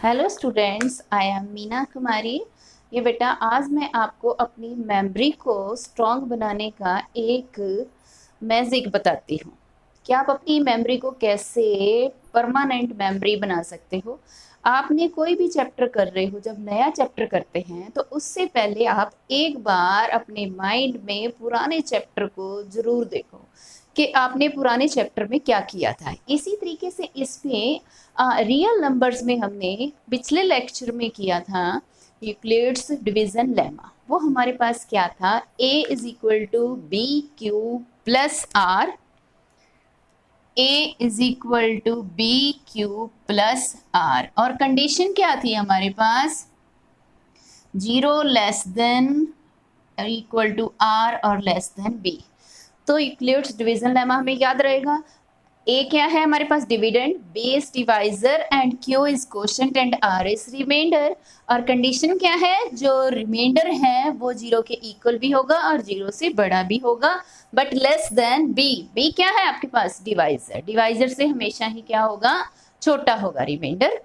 Hello students, I am Meena Kumari. ये बेटा आज मैं आपको अपनी मेमोरी को स्ट्रॉन्ग बनाने का एक मैजिक बताती हूँ कि आप अपनी मेमोरी को कैसे परमानेंट मेमोरी बना सकते हो। आपने कोई भी चैप्टर कर रहे हो, जब नया चैप्टर करते हैं तो उससे पहले आप एक बार अपने माइंड में पुराने चैप्टर को ज़रूर देखो कि आपने पुराने चैप्टर में क्या किया था। इसी तरीके से इसमें रियल नंबर्स में हमने पिछले लेक्चर में किया था यूक्लिड्स डिवीजन लेमा। वो हमारे पास क्या था, a is equal to B Q plus R, a is equal to B Q plus R, और कंडीशन क्या थी हमारे पास, 0 less than equal to R और लेस देन बी। तो यूक्लिड्स डिवीजन लेमा हमें याद रहेगा। ए क्या है हमारे पास, dividend, B is divisor and Q is quotient and R is remainder. और कंडीशन क्या है, जो रिमाइंडर है वो 0 के इक्वल भी होगा और 0 से बड़ा भी होगा but less than B. B क्या है आपके पास, डिवाइजर, डिवाइजर से हमेशा ही क्या होगा, छोटा होगा रिमाइंडर।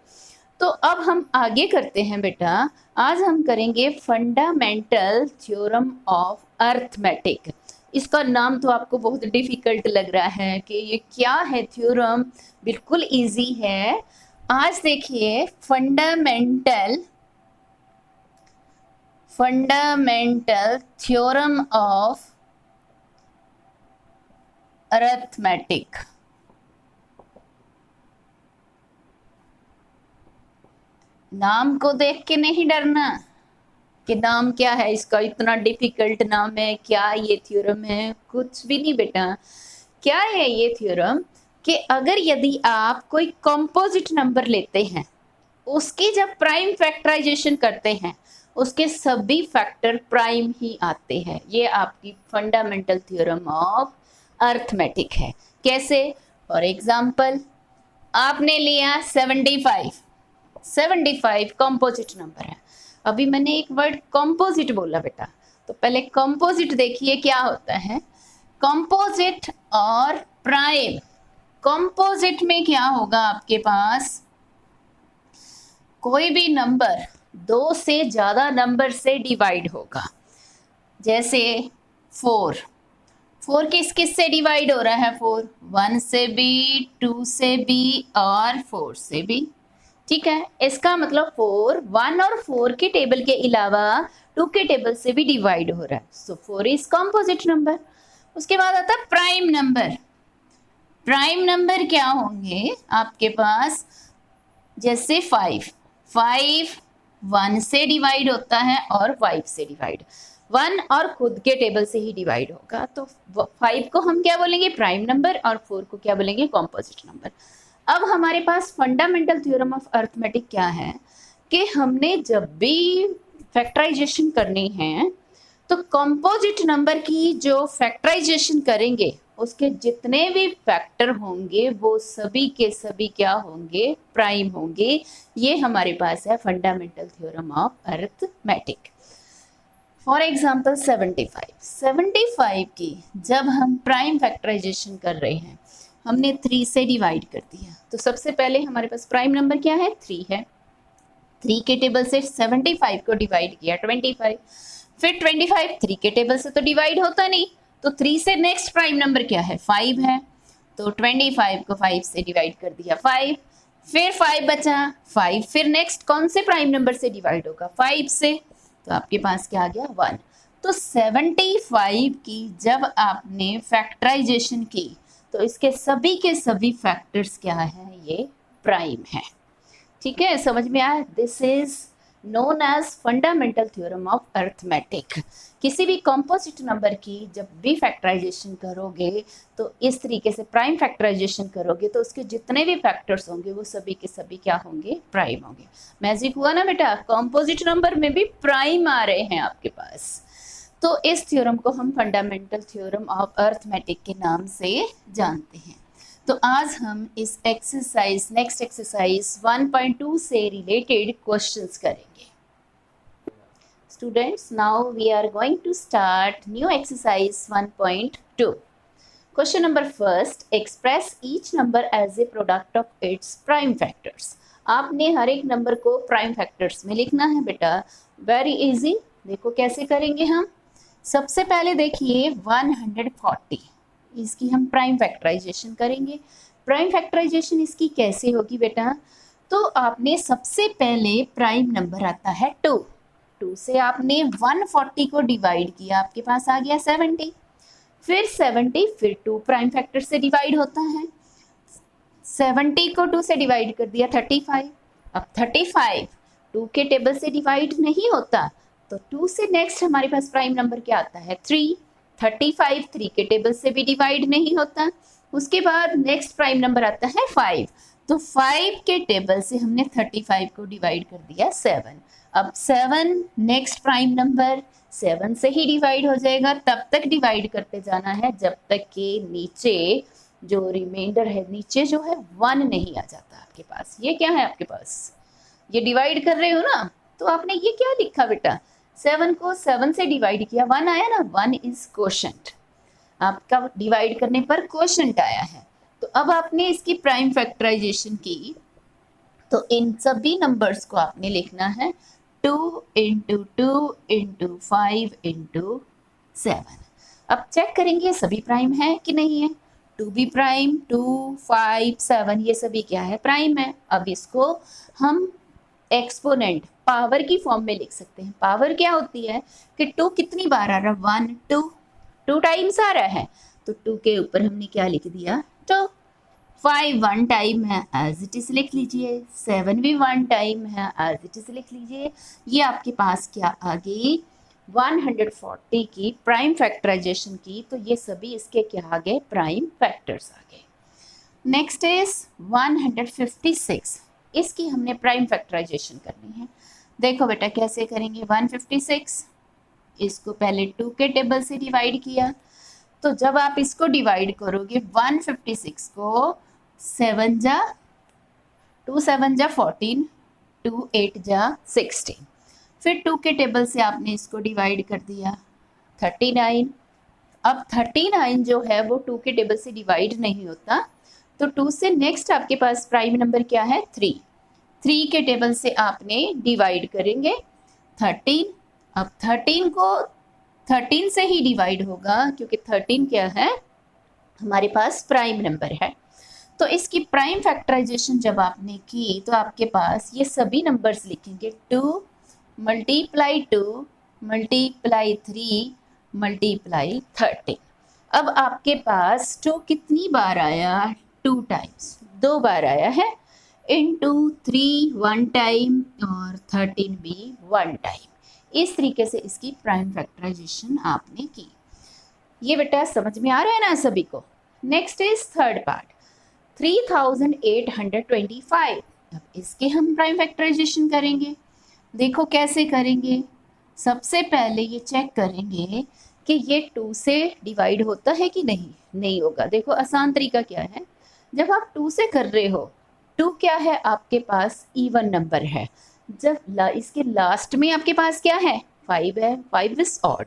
तो अब हम आगे करते हैं बेटा, आज हम करेंगे फंडामेंटल थ्योरम ऑफ अर्थमेटिक। इसका नाम तो आपको बहुत डिफिकल्ट लग रहा है कि ये क्या है थ्योरम, बिल्कुल इजी है। आज देखिए फंडामेंटल थ्योरम ऑफ अरिथमेटिक। नाम को देख के नहीं डरना कि नाम क्या है इसका, इतना डिफिकल्ट नाम है, क्या ये थ्योरम है, कुछ भी नहीं बेटा। क्या है ये थ्योरम कि अगर यदि आप कोई कंपोजिट नंबर लेते हैं, उसकी जब प्राइम फैक्टराइजेशन करते हैं, उसके सभी फैक्टर प्राइम ही आते हैं। ये आपकी फंडामेंटल थ्योरम ऑफ अरिथमेटिक है। कैसे, फॉर एग्जाम्पल आपने लिया 75 कंपोजिट नंबर है। अभी मैंने एक वर्ड कंपोजिट बोला बेटा, तो पहले कंपोजिट देखिए क्या होता है। कंपोजिट और प्राइम, कंपोजिट में क्या होगा आपके पास, कोई भी नंबर 2 से ज़्यादा नंबर से डिवाइड होगा। जैसे 4 किस किस से डिवाइड हो रहा है, 4 1 से भी, 2 से भी और 4 से भी। ठीक है, इसका मतलब 4 1 और 4 के टेबल के अलावा 2 के टेबल से भी डिवाइड हो रहा है। सो 4 इज कंपोजिट नंबर। उसके बाद आता है प्राइम नंबर। प्राइम नंबर क्या होंगे आपके पास, जैसे 5 1 से डिवाइड होता है और 5 से डिवाइड, 1 और खुद के टेबल से ही डिवाइड होगा। तो 5 को हम क्या बोलेंगे, प्राइम नंबर, और 4 को क्या बोलेंगे, कंपोजिट नंबर। अब हमारे पास फंडामेंटल थ्योरम ऑफ अरिथमेटिक क्या है कि हमने जब भी फैक्टराइजेशन करनी है तो कंपोजिट नंबर की जो फैक्टराइजेशन करेंगे उसके जितने भी फैक्टर होंगे वो सभी के सभी क्या होंगे, प्राइम होंगे। ये हमारे पास है fundamental theorem of arithmetic. For example 75 की जब हम प्राइम फैक्टराइजेशन कर रहे हैं, हमने 3 से डिवाइड कर दिया, तो सबसे पहले हमारे पास प्राइम नंबर क्या है, 3 है। 3 के टेबल से 75 को डिवाइड किया 25, फिर 25 3 के टेबल से तो डिवाइड होता नहीं, तो 3 से नेक्स्ट प्राइम नंबर क्या है, 5 है, तो 25 को 5 से डिवाइड कर दिया 5, फिर 5 बचा, 5 फिर नेक्स्ट कौन से प्राइम नंबर से डिवाइड होगा, 5 से, तो आपके पास क्या आ गया, 1। तो 75 की जब आपने फैक्टराइजेशन की तो इसके सभी के सभी फैक्टर्स क्या है, ये प्राइम है। ठीक है, समझ में आया। This is known as fundamental theorem of arithmetic. किसी भी कंपोजिट नंबर की जब भी फैक्टराइजेशन करोगे तो इस तरीके से प्राइम फैक्टराइजेशन करोगे तो उसके जितने भी फैक्टर्स होंगे वो सभी के सभी क्या होंगे, प्राइम होंगे। मैजिक हुआ ना बेटा, कंपोजिट नंबर में भी प्राइम आ रहे हैं आपके पास। तो इस थ्योरम को हम फंडामेंटल थ्योरम ऑफ अरिथमेटिक के नाम से जानते हैं। तो आज हम इस एक्सरसाइज, नेक्स्ट एक्सरसाइज 1.2 से रिलेटेड क्वेश्चंस करेंगे। Students, now we are going to start new exercise 1.2। Question number first, express each number as a product of its prime factors. आपने हर एक नंबर को प्राइम फैक्टर्स में लिखना है बेटा, वेरी इजी। देखो कैसे करेंगे हम। सबसे पहले देखिए 140, इसकी हम प्राइम फैक्टराइजेशन करेंगे। प्राइम फैक्टराइजेशन इसकी कैसे होगी बेटा, तो आपने सबसे पहले प्राइम नंबर आता है 2, 2 से आपने 140 को डिवाइड किया, आपके पास आ गया 70, फिर 70 फिर 2 प्राइम फैक्टर से डिवाइड होता है, 70 को 2 से डिवाइड कर दिया 35। अब 35 2 के टेबल से डिवाइड नहीं होता, तो 2 से नेक्स्ट हमारे पास प्राइम नंबर क्या आता है 3। 35 3 के टेबल से भी डिवाइड नहीं होता। उसके बाद नेक्स्ट प्राइम नंबर आता है 5, तो 5 के टेबल से हमने 35 को डिवाइड कर दिया 7। अब 7 नेक्स्ट प्राइम नंबर 7 से ही डिवाइड हो जाएगा, तब तक डिवाइड करते जाना है जब तक कि नीचे जो रिमाइंडर है, नीचे जो है 1 नहीं आ जाता आपके पास। ये क्या है आपके पास, ये डिवाइड कर रहे हो ना, तो आपने ये क्या लिखा बेटा, 7 को 7 से डिवाइड किया, 1 आया ना, 1 इज कोशेंट, आपका डिवाइड करने पर कोशेंट आया है। तो अब आपने इसकी प्राइम फैक्टराइजेशन की, तो इन सभी नंबर्स को आपने लिखना है 2 × 2 × 5 × 7। अब चेक करेंगे सभी प्राइम है कि नहीं है। 2 भी प्राइम, 2 5 7 ये सभी क्या है, प्राइम है। अब इसको हम एक्सपोनेंट पावर की फॉर्म में लिख सकते हैं। पावर क्या होती है कि 2 कितनी बार आ रहा है, 1 2 2 टाइम्स आ रहा है, तो 2 के ऊपर हमने क्या लिख दिया 2। 5 1 टाइम है, एज इट इज लिख लीजिए। 7 भी 1 टाइम है, एज इट इज लिख लीजिए। ये आपके पास क्या आ गई 140 की प्राइम फैक्टराइजेशन की, तो ये सभी इसके क्या आ गए, प्राइम फैक्टर्स आ गए। नेक्स्ट इज 156, इसकी हमने प्राइम फैक्टराइजेशन करनी है। देखो बेटा कैसे करेंगे। 156 इसको पहले 2 के टेबल से डिवाइड किया, तो जब आप इसको डिवाइड करोगे 156 को 7 जा 2 7 जा 14, 2 8 जा 16, फिर 2 के टेबल से आपने इसको डिवाइड कर दिया 39। अब 39 जो है वो 2 के टेबल से डिवाइड नहीं होता, तो 2 से नेक्स्ट आपके पास प्राइम नंबर क्या है 3। 3 के टेबल से आपने डिवाइड करेंगे 13। अब 13 को 13 से ही डिवाइड होगा, क्योंकि 13 क्या है हमारे पास प्राइम नंबर है। तो इसकी प्राइम फैक्टराइजेशन जब आपने की, तो आपके पास ये सभी नंबर्स लिखेंगे 2 × 2 × 3 × 13। अब आपके पास 2 कितनी बार आया, 2 टाइम्स, 2 बार आया है, इंटू 3 1 टाइम और 13 भी 1 टाइम। इस तरीके से इसकी प्राइम फैक्टराइजेशन आपने की। ये बेटा समझ में आ रहा है ना सभी को। Next is third part 3825। अब इसके हम प्राइम फैक्टराइजेशन करेंगे। देखो कैसे करेंगे। सबसे पहले ये चेक करेंगे कि ये 2 से डिवाइड होता है कि नहीं, नहीं होगा। देखो आसान तरीका क्या है, जब आप 2 से कर रहे हो, 2 क्या है आपके पास इवन नंबर है, जब इसके लास्ट में आपके पास क्या है 5 है, 5 इज ऑड।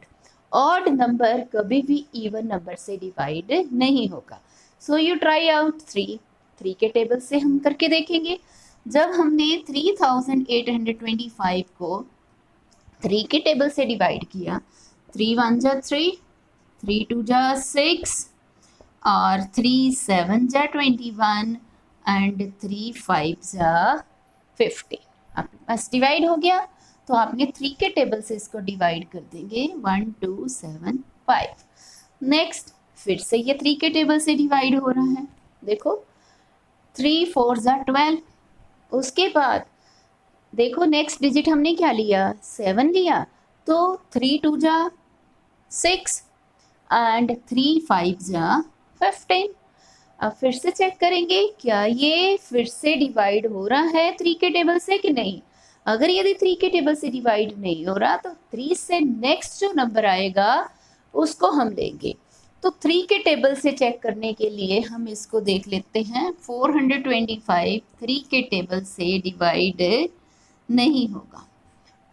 ऑड नंबर कभी भी इवन नंबर से डिवाइड नहीं होगा। सो यू ट्राई आउट 3 के टेबल से हम करके देखेंगे। जब हमने 3825 को 3 के टेबल से डिवाइड किया, 3 1 जा 3, 3 2 जा 6 और 3 7 जा 21 एंड 3 5 जा 15। आपके पास डिवाइड हो गया, तो आपने 3 के टेबल से इसको डिवाइड कर देंगे 1 2 7 5। नेक्स्ट फिर से ये 3 के टेबल से डिवाइड हो रहा है। देखो 3 4 जा 12। उसके बाद देखो नेक्स्ट डिजिट हमने क्या लिया 7 लिया, तो 3 2 जा 6 एंड 3 5 जा 15। अब फिर से चेक करेंगे क्या ये फिर से डिवाइड हो रहा है 3 के टेबल से कि नहीं। अगर यदि 3 के टेबल से डिवाइड नहीं हो रहा, तो 3 से नेक्स्ट जो नंबर आएगा उसको हम लेंगे। तो 3 के टेबल से चेक करने के लिए हम इसको देख लेते हैं। 425 3 के टेबल से डिवाइड नहीं होगा,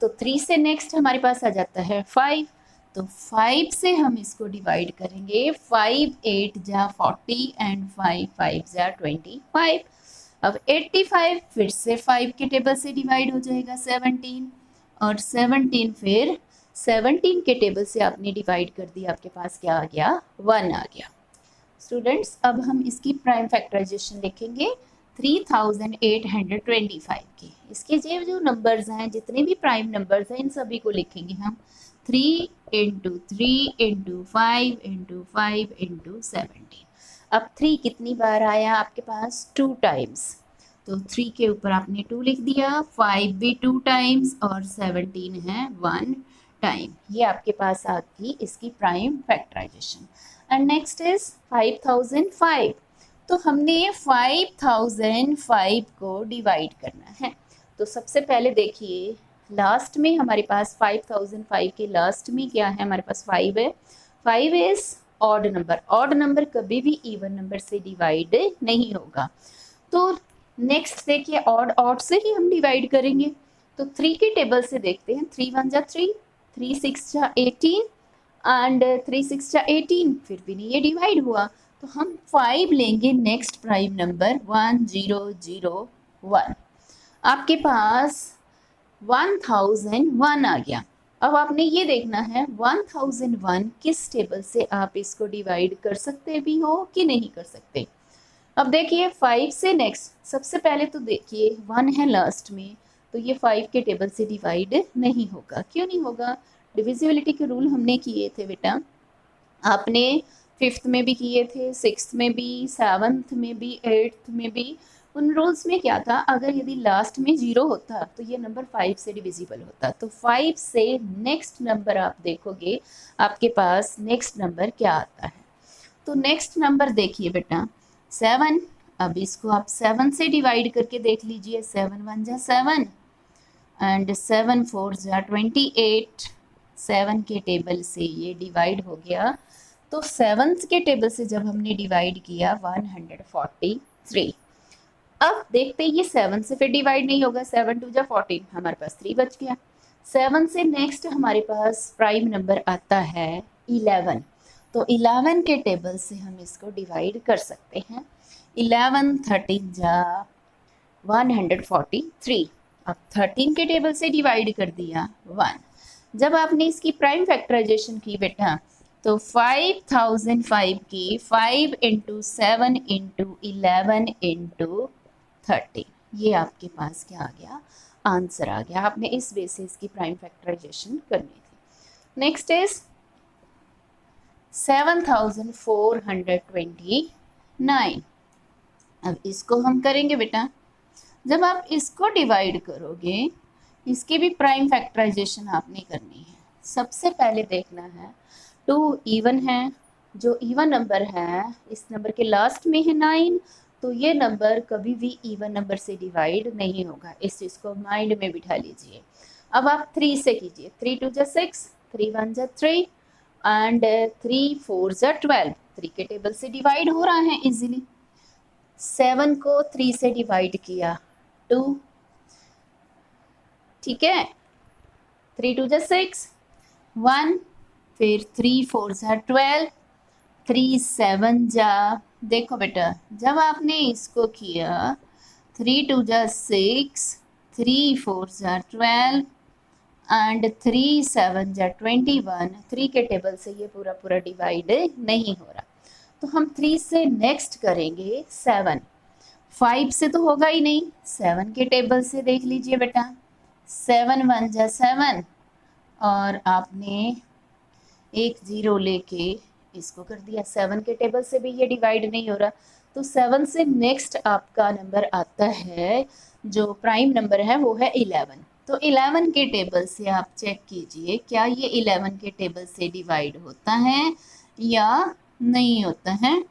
तो 3 से नेक्स्ट हमारे पास आ जाता है 5, तो 5 से हम इसको डिवाइड करेंगे। 5 8 जा 40 एंड 5 5 जा 25। अब 85 फिर से 5 के टेबल से डिवाइड हो जाएगा 17, और 17 फिर 17 के टेबल से आपने डिवाइड कर दिया, आपके पास क्या आ गया, 1 आ गया। स्टूडेंट्स अब हम इसकी प्राइम फैक्टराइजेशन लिखेंगे 3825 के। इसके जो नंबर्स हैं, जितने भी प्राइम नंबर्स हैं, इन सभी को लिखेंगे हम 3 इंटू 3 इंटू 5 इंटू 5 इंटू 17। अब 3 कितनी बार आया आपके पास, 2 टाइम्स, तो 3 के ऊपर आपने 2 लिख दिया, 5 भी 2 टाइम्स और 17 है 1 टाइम। ये आपके पास आ गई इसकी prime factorization. And next is 5005। तो हमने 5005 को डिवाइड करना है। तो सबसे पहले देखिए लास्ट में हमारे पास 5005 के लास्ट में क्या है, हमारे पास 5 है। 5 is odd number, odd number कभी भी इवन नंबर से डिवाइड नहीं होगा। तो नेक्स्ट देखिए ऑड से ही हम डिवाइड करेंगे। तो 3 के टेबल से देखते हैं, 3 1 जा 3, 3 6 जा 18 एंड 3 6 जा 18, फिर भी नहीं ये डिवाइड हुआ। तो हम 5 लेंगे नेक्स्ट प्राइम नंबर 1001। आपके पास 1001 आ गया। अब आपने ये देखना है 1001 किस टेबल से आप इसको डिवाइड कर सकते भी हो कि नहीं कर सकते। अब देखिए 5 से नेक्स्ट सबसे पहले तो देखिए 1 है लास्ट में, तो ये 5 के टेबल से डिवाइड नहीं होगा। क्यों नहीं होगा, डिविजिबिलिटी के रूल हमने किए थे बेटा, आपने 5th में भी किए थे, 6th में भी, 7th में भी, 8th में भी। उन रूल्स में क्या था, अगर यदि लास्ट में 0 होता तो ये नंबर 5 से डिविजिबल होता। तो 5 से नेक्स्ट नंबर आप देखोगे आपके पास नेक्स्ट नंबर क्या आता है। तो नेक्स्ट नंबर देखिए बेटा 7। अब इसको आप 7 से डिवाइड करके देख लीजिए, 7 1 जा 7 एंड 7 4 जा 28। 7 के टेबल से ये डिवाइड हो गया। तो 7 के टेबल से जब हमने डिवाइड किया 143। अब देखते हैं ये 7 से फिर डिवाइड नहीं होगा, 7 2 जा 14, हमारे पास 3 बच गया। 7 से नेक्स्ट हमारे पास प्राइम नंबर आता है 11। तो 11 के टेबल से हम इसको डिवाइड कर सकते हैं। 11 13 जा 143। अब 13 के टेबल से डिवाइड कर दिया 1। जब आपने इसकी प्राइम फैक्टराइजेशन की बेटा, तो 5005 की 5 इंटू 7 इंटू 11 इंटू 30, ये आपके पास क्या आ गया, आंसर आ गया। आपने इस बेसिस की प्राइम फैक्टराइजेशन करनी थी। Next is 7429। अब इसको हम करेंगे बेटा, जब आप इसको डिवाइड करोगे इसकी भी प्राइम फैक्टराइजेशन आपने करनी है। सबसे पहले देखना है 2 इवन है, जो इवन नंबर है इस नंबर के लास्ट में है 9, तो ये नंबर कभी भी इवन नंबर से डिवाइड नहीं होगा। इस चीज़ को माइंड में बिठा लीजिए। अब आप 3 से कीजिए, 3 2 जा 6, 3 1 जा 3 एंड 3 4 जा 12। 3 के टेबल से डिवाइड हो रहा है इजीली। 7 को 3 से डिवाइड किया 2, ठीक है, 3 2 जा 6 1, फिर 3 4 जा 12, 3 7 जा, देखो बेटा जब आपने इसको किया 3 2 जा 6, 3 4 जा 12 एंड 3 7 जा 21। 3 के टेबल से ये पूरा पूरा डिवाइड नहीं हो रहा। तो हम 3 से नेक्स्ट करेंगे 7। 5 से तो होगा ही नहीं, 7 के टेबल से देख लीजिए बेटा, 7 1 जा 7 और आपने 1 0 लेके इसको कर दिया। 7 के टेबल से भी ये डिवाइड नहीं हो रहा। तो 7 से नेक्स्ट आपका नंबर आता है, जो प्राइम नंबर है वो है 11। तो 11 के टेबल से आप चेक कीजिए क्या ये 11 के टेबल से डिवाइड होता है या नहीं होता है।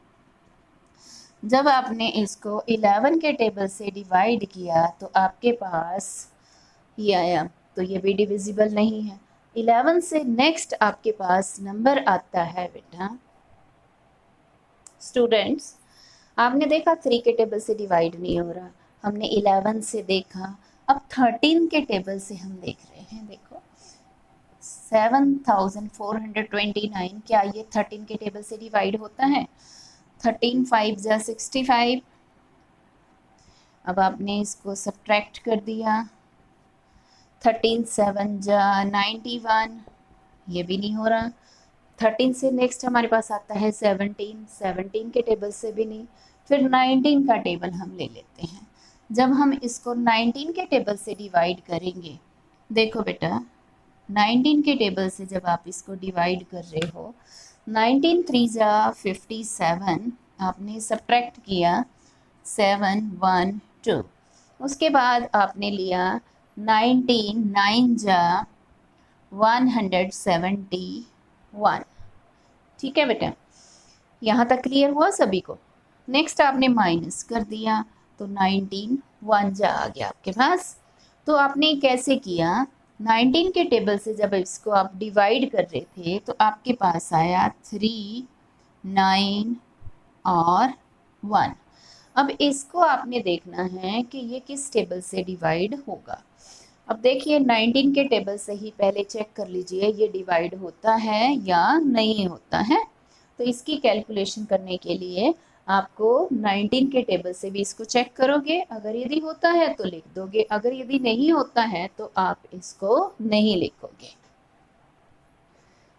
जब आपने इसको 11 के टेबल से डिवाइड किया तो आपके पास ये आया, तो ये भी डिविजिबल नहीं है। 11 से नेक्स्ट आपके पास नंबर आता है बेटा, स्टूडेंट्स आपने देखा 3 के टेबल से डिवाइड नहीं हो रहा, हमने 11 से देखा। अब 13 के टेबल से हम देख रहे हैं, देखो 7429, क्या ये 13 के टेबल से डिवाइड होता है। 13 5 जा 65, अब आपने इसको सब्ट्रैक्ट कर दिया, 13 7 जा 91, ये भी नहीं हो रहा। 13 से नेक्स्ट हमारे पास आता है 17, 17 के टेबल से भी नहीं। फिर 19 का टेबल हम ले लेते हैं। जब हम इसको 19 के टेबल से डिवाइड करेंगे, देखो बेटा 19 के टेबल से जब आप इसको डिवाइड कर रहे हो, 19 3 जा 57, आपने सब्ट्रैक्ट किया 7 1 2, उसके बाद आपने लिया 19 9 जा 171। ठीक है बेटा, यहाँ तक क्लियर हुआ सभी को। नेक्स्ट आपने माइनस कर दिया तो 19 1 जा आ गया आपके पास। तो आपने कैसे किया, 19 के टेबल से जब इसको आप डिवाइड कर रहे थे तो आपके पास आया 3 9 और 1। अब इसको आपने देखना है कि ये किस टेबल से डिवाइड होगा। अब देखिए 19 के टेबल से ही पहले चेक कर लीजिए ये डिवाइड होता है या नहीं होता है। तो इसकी कैलकुलेशन करने के लिए आपको 19 के टेबल से भी इसको चेक करोगे, अगर यदि होता है तो लिख दोगे, अगर यदि नहीं होता है तो आप इसको नहीं लिखोगे।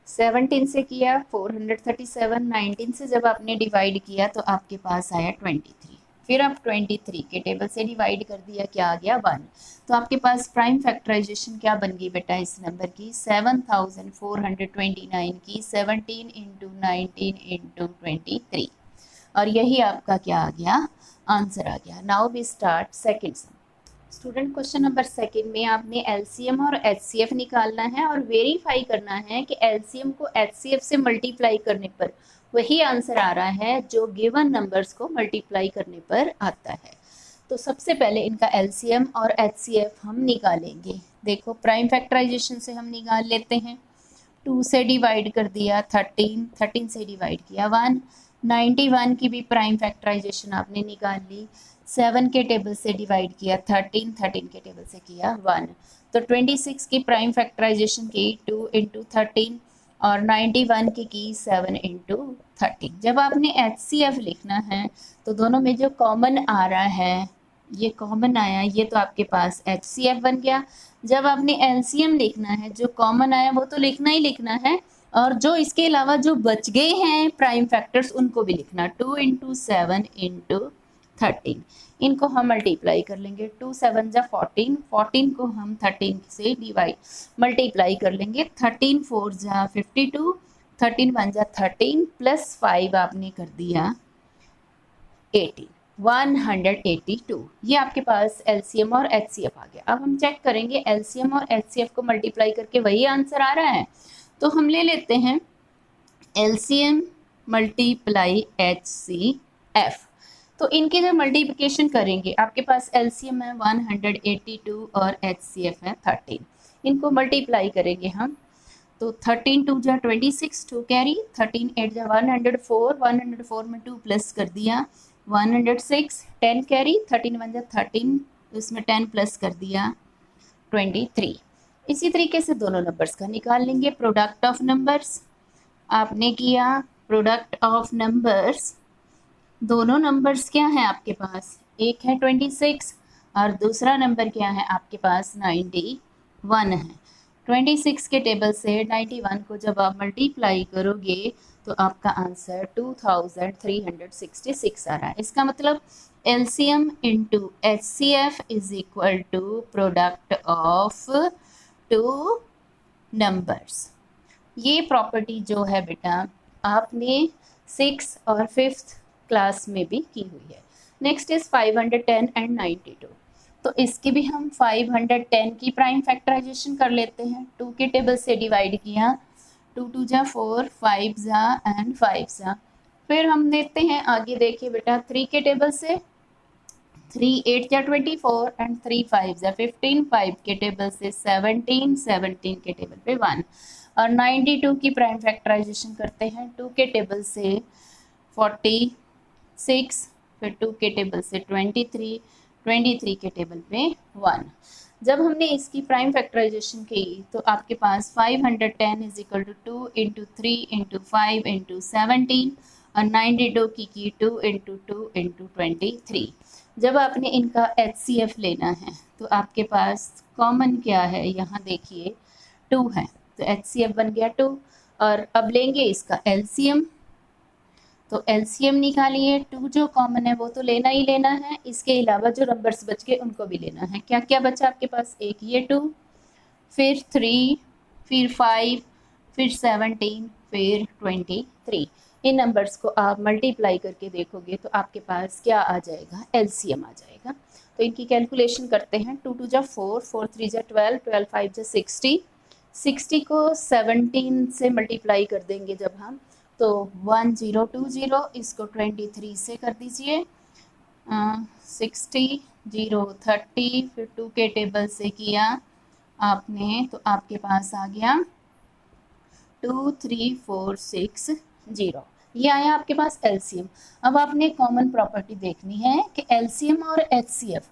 17 से किया 437, 19 से जब आपने डिवाइड किया तो आपके पास आया 23। फिर आप 23 के टेबल से डिवाइड कर दिया, क्या आ गया 1। तो आपके पास प्राइम फैक्टराइजेशन क्या बन गई बेटा इस नंबर की, 7429 की 17 इंटू 19 इंटू 23, और यही आपका क्या आ गया, आंसर आ गया। Now we start second sum. Student question number second में आपने एलसीएम और एचसीएफ निकालना है और वेरीफाई करना है कि एलसीएम को एचसीएफ से मल्टीप्लाई करने पर वही आंसर आ रहा है जो गिवन नंबर्स को मल्टीप्लाई करने पर आता है। तो सबसे पहले इनका एलसीएम और एचसीएफ हम निकालेंगे। देखो प्राइम फैक्टराइजेशन से हम निकाल लेते हैं। 2 से डिवाइड कर दिया 13, 13 से डिवाइड किया 1, 91 की भी प्राइम फैक्टराइजेशन आपने निकाल ली। 7 के टेबल से डिवाइड किया 13, 13 के टेबल से किया 1, तो 26 की प्राइम फैक्टराइजेशन की 2 इंटू 13 और 91 की 7 इंटू 13। जब आपने एचसीएफ लिखना है तो दोनों में जो कॉमन आ रहा है, ये कॉमन आया, ये तो आपके पास एचसीएफ बन गया। जब आपने एलसीएम लिखना है, जो कॉमन आया वो तो लिखना ही लिखना है, और जो इसके अलावा जो बच गए हैं प्राइम फैक्टर्स उनको भी लिखना। 2 इंटू 7 इंटू 13, इनको हम मल्टीप्लाई कर लेंगे। 2 7 जा 14, 14 को हम 13 से डिवाइड मल्टीप्लाई कर लेंगे। 13 4 जा 52, 13 1 जा 13 प्लस 5 आपने कर दिया 18, 182। ये आपके पास एलसीएम और एचसीएफ आ गया। अब हम चेक करेंगे एलसीएम और एचसीएफ को मल्टीप्लाई करके वही आंसर आ रहा है, तो हम ले लेते हैं एलसीएम मल्टीप्लाई एचसीएफ। तो इनकी जब मल्टीप्लिकेशन करेंगे आपके पास एलसीएम है 182 और एचसीएफ है 13, इनको मल्टीप्लाई करेंगे हम। तो 13 2 जा 26, 2 कैरी, 13 8 जा 104, 104 में 2 प्लस कर दिया 106, 10 कैरी, 13 1 जा 13, इसमें 10 प्लस कर दिया 23। इसी तरीके से दोनों नंबर्स का निकाल लेंगे। प्रोडक्ट ऑफ नंबर्स आपने किया, प्रोडक्ट ऑफ नंबर्स, दोनों नंबर्स क्या हैं आपके पास, एक है 26 और दूसरा नंबर क्या है आपके पास 91 है। 26 के टेबल से 91 को जब आप मल्टीप्लाई करोगे तो आपका आंसर 2366 आ रहा है। इसका मतलब LCM into HCF is equal to product of 2 numbers. ये प्रॉपर्टी जो है बेटा आपने 6th और 5th क्लास में भी की हुई है। Next is 510 and 92। तो इसकी भी हम 510 की प्राइम फैक्टराइजेशन कर लेते हैं। 2 के टेबल से डिवाइड किया, 2 2 जा 4, 5 जा एंड 5 जा। फिर हम देखते हैं आगे, देखिए बेटा 3 के टेबल से 3 8 जा 24 एंड 3 5 जा 15, 5 के टेबल से 17, 17 के टेबल पे 1 और 92 की प्राइम फैक्टराइजेशन करते हैं। 2 के टेबल से 46, फिर 2 के टेबल से 23, 23 के टेबल पे 1। जब हमने इसकी प्राइम फैक्टराइजेशन की तो आपके पास 510 is equal to 2 into 3 into 5 into 17 और 92 की 2 इंटू 2 इंटू 23। जब आपने इनका HCF लेना है तो आपके पास कॉमन क्या है, यहाँ देखिए 2 है, तो HCF बन गया 2। और अब लेंगे इसका LCM, तो LCM निकालिए, 2 जो कॉमन है वो तो लेना ही लेना है, इसके अलावा जो नंबर्स बच गए उनको भी लेना है। क्या क्या बचा आपके पास, एक ये 2, फिर 3, फिर 5, फिर 17, फिर 23। इन नंबर्स को आप मल्टीप्लाई करके देखोगे तो आपके पास क्या आ जाएगा, LCM आ जाएगा। तो इनकी कैलकुलेशन करते हैं। 2 2 जा 4, 4 3 जा 12, 12 5 जा 60, 60 को 17 से मल्टीप्लाई कर देंगे जब हम, तो 1020, इसको 23 से कर दीजिए, 60 0 30, फिर 2 के टेबल से किया आपने तो आपके पास आ गया 23460। ये आया आपके पास LCM। अब आपने कॉमन प्रॉपर्टी देखनी है कि LCM और HCF,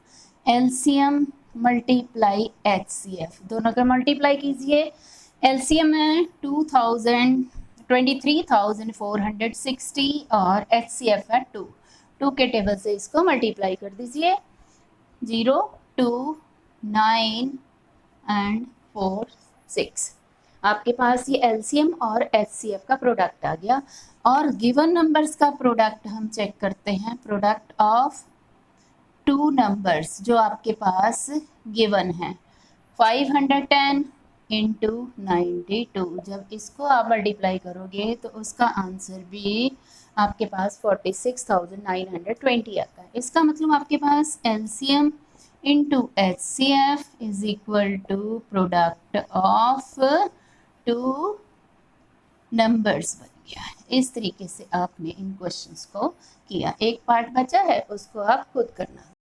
LCM मल्टीप्लाई HCF, दोनों का मल्टीप्लाई कीजिए। LCM है 23,460 और HCF है 2, 2 के टेबल से इसको मल्टीप्लाई कर दीजिए, 0 2 9 एंड 4 6। आपके पास ये LCM और HCF का प्रोडक्ट आ गया। और गिवन नंबर्स का प्रोडक्ट हम चेक करते हैं, प्रोडक्ट ऑफ 2 नंबर्स जो आपके पास गिवन है, 510 इंटू 92। जब इसको आप मल्टीप्लाई करोगे तो उसका आंसर भी आपके पास 46,920 आता है। इसका मतलब आपके पास LCM into HCF is equal to product of 2 numbers बन गया है। इस तरीके से आपने इन क्वेश्चंस को किया। एक पार्ट बचा है, उसको आप खुद करना।